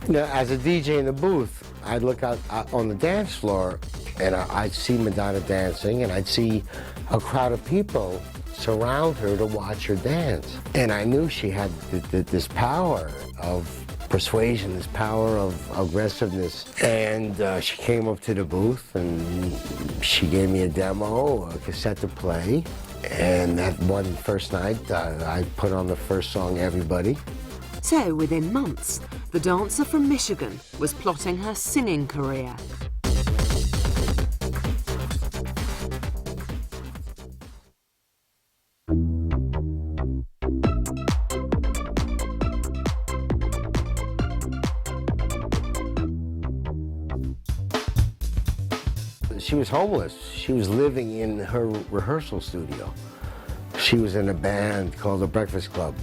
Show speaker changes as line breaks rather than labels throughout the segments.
Now, as a DJ in the booth, I'd look out on the dance floor and I'd see Madonna dancing, and I'd see a crowd of people surround her to watch her dance. And I knew she had this power of persuasion, this power of aggressiveness. And she came up to the booth and she gave me a demo, a cassette to play. And that one first night, I put on the first song, Everybody.
So within months, the dancer from Michigan was plotting her singing career.
She was homeless. She was living in her rehearsal studio. She was in a band called the Breakfast Club.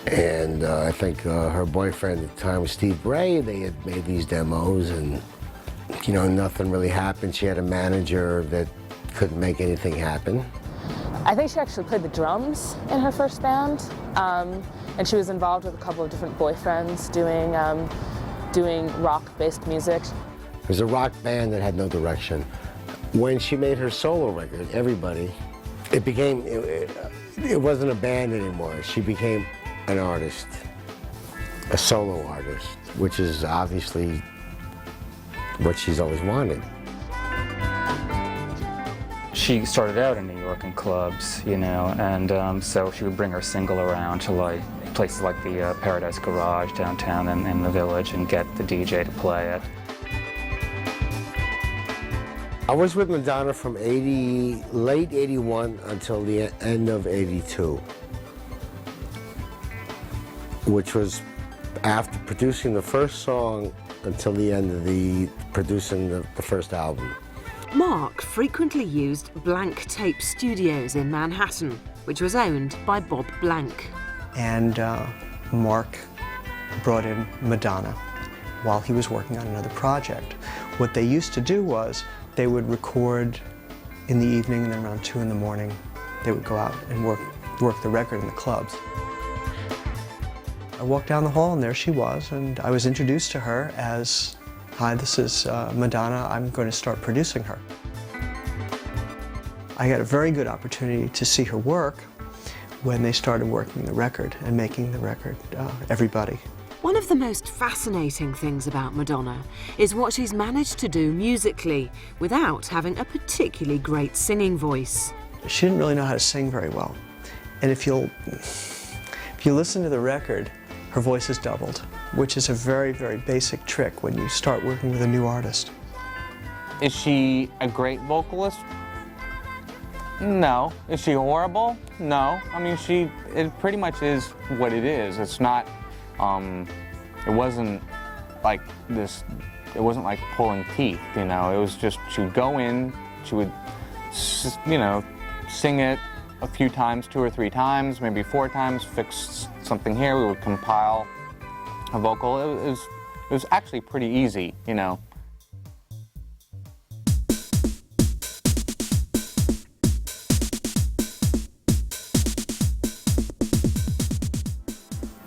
And I think her boyfriend at the time was Steve Bray. They had made these demos and, you know, nothing really happened. She had a manager that couldn't make anything happen.
I think she actually played the drums in her first band. And she was involved with a couple of different boyfriends doing rock-based music.
It was a rock band that had no direction. When she made her solo record, Everybody, it wasn't a band anymore. She became an artist, a solo artist, which is obviously what she's always wanted.
She started out in New York in clubs, you know, and so she would bring her single around to like places like the Paradise Garage downtown and in the Village and get the DJ to play it.
I was with Madonna from late 81 until the end of 82, which was after producing the first song until the end of producing the first album.
Mark frequently used Blank Tape Studios in Manhattan, which was owned by Bob Blank.
And Mark brought in Madonna while he was working on another project. What they used to do was they would record in the evening, and then around 2 in the morning, they would go out and work the record in the clubs. I walked down the hall and there she was, and I was introduced to her as, "Hi, this is Madonna, I'm going to start producing her." I had a very good opportunity to see her work when they started working the record and making the record, Everybody.
One of the most fascinating things about Madonna is what she's managed to do musically without having a particularly great singing voice.
She didn't really know how to sing very well. And if you listen to the record, her voice is doubled, which is a very, very basic trick when you start working with a new artist.
Is she a great vocalist? No. Is she horrible? No. I mean, it pretty much is what it is. It's not, it wasn't like this, it wasn't like pulling teeth, you know. It was just, she would go in, she would, you know, sing it a few times, 2 or 3 times, maybe 4 times, fix something here, we would compile a vocal. It was actually pretty easy, you know.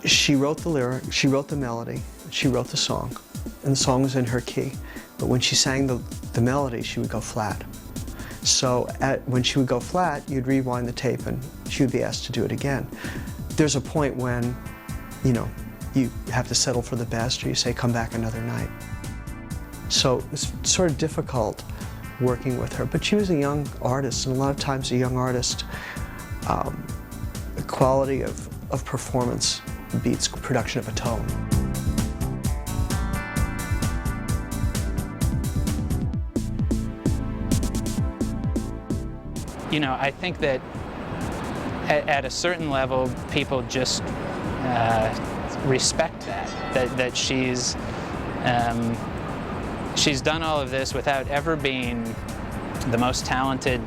She wrote the lyric, she wrote the melody, she wrote the song, and the song was in her key. But when she sang the melody, she would go flat. So when she would go flat, you'd rewind the tape and she would be asked to do it again. There's a point when, you know, you have to settle for the best, or you say, come back another night. So it's sort of difficult working with her, but she was a young artist, and a lot of times a young artist, the quality of performance beats production of a tone.
You know, I think that at a certain level, people just respect that she's done all of this without ever being the most talented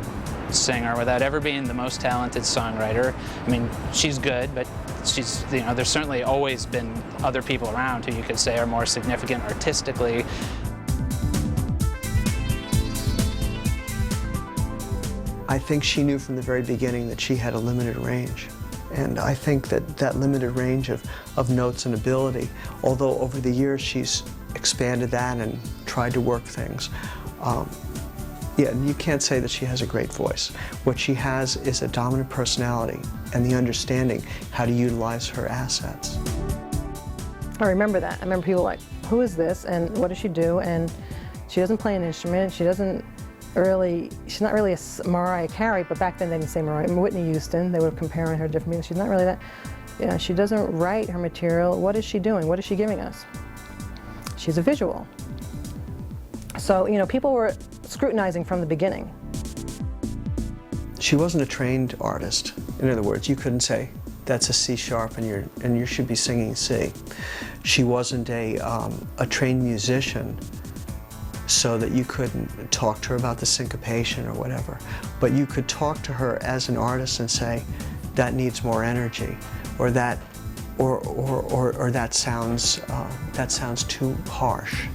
singer, without ever being the most talented songwriter. I mean, she's good, but she's, you know, there's certainly always been other people around who you could say are more significant artistically.
I think she knew from the very beginning that she had a limited range. And I think that that limited range of notes and ability, although over the years she's expanded that and tried to work things, yeah, you can't say that she has a great voice. What she has is a dominant personality and the understanding how to utilize her assets.
I remember that. I remember people like, who is this and what does she do? And she doesn't play an instrument. She's not really a Mariah Carey, but back then they didn't say Mariah. Whitney Houston, they were comparing her to different people. She's not really that. Yeah, she doesn't write her material. What is she doing? What is she giving us? She's a visual. So, you know, people were scrutinizing from the beginning.
She wasn't a trained artist. In other words, you couldn't say, that's a C sharp and you should be singing C. She wasn't a trained musician, so that you couldn't talk to her about the syncopation or whatever. But you could talk to her as an artist and say, that needs more energy, or that sounds too harsh.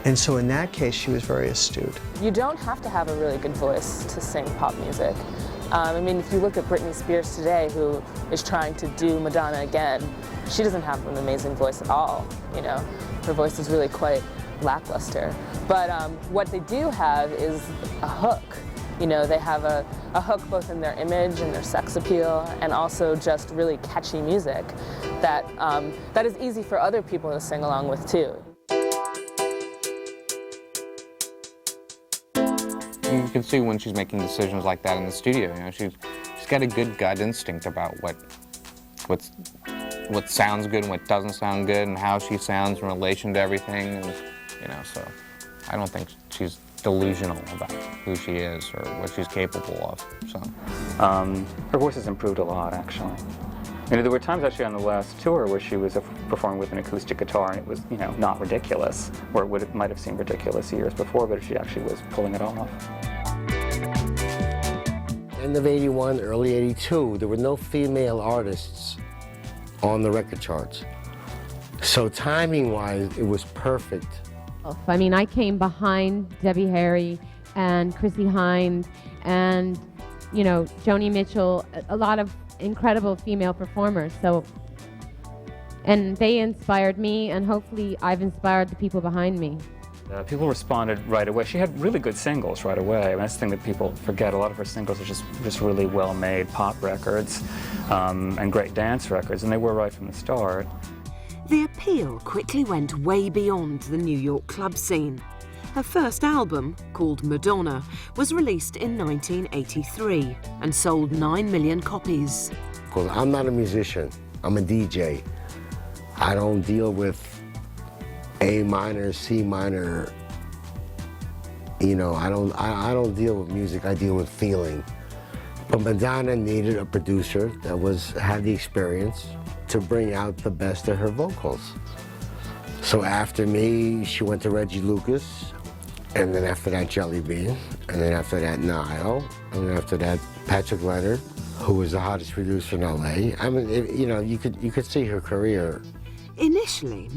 And so in that case, she was very astute.
You don't have to have a really good voice to sing pop music. I mean, if you look at Britney Spears today, who is trying to do Madonna again, she doesn't have an amazing voice at all, you know. Her voice is really quite lackluster. But what they do have is a hook. You know, they have a hook both in their image and their sex appeal, and also just really catchy music that, that is easy for other people to sing along with too.
You can see when she's making decisions like that in the studio. You know, she's got a good gut instinct about what sounds good and what doesn't sound good, and how she sounds in relation to everything. And, you know, so I don't think she's delusional about who she is or what she's capable of. So
her voice has improved a lot, actually. You know, there were times actually on the last tour where she was performing with an acoustic guitar, and it was, you know, not ridiculous, where it might have seemed ridiculous years before, but she actually was pulling it off.
End of '81, early '82, there were no female artists on the record charts. So timing-wise, it was perfect.
I mean, I came behind Debbie Harry and Chrissie Hynde and, you know, Joni Mitchell, a lot of incredible female performers. So, and they inspired me, and hopefully I've inspired the people behind me.
People responded right away. She had really good singles right away. I mean, that's the thing that people forget. A lot of her singles are just really well-made pop records and great dance records, and they were right from the start.
The appeal quickly went way beyond the New York club scene. Her first album, called Madonna, was released in 1983 and sold 9 million copies.
Because I'm not a musician, I'm a DJ. I don't deal with A minor, C minor. You know, I don't deal with music, I deal with feeling. But Madonna needed a producer that had the experience to bring out the best of her vocals. So after me, she went to Reggie Lucas, and then after that, Jelly Bean, and then after that, Nile, and then after that, Patrick Leonard, who was the hottest producer in LA. I mean, you know, you could see her career.
Initially,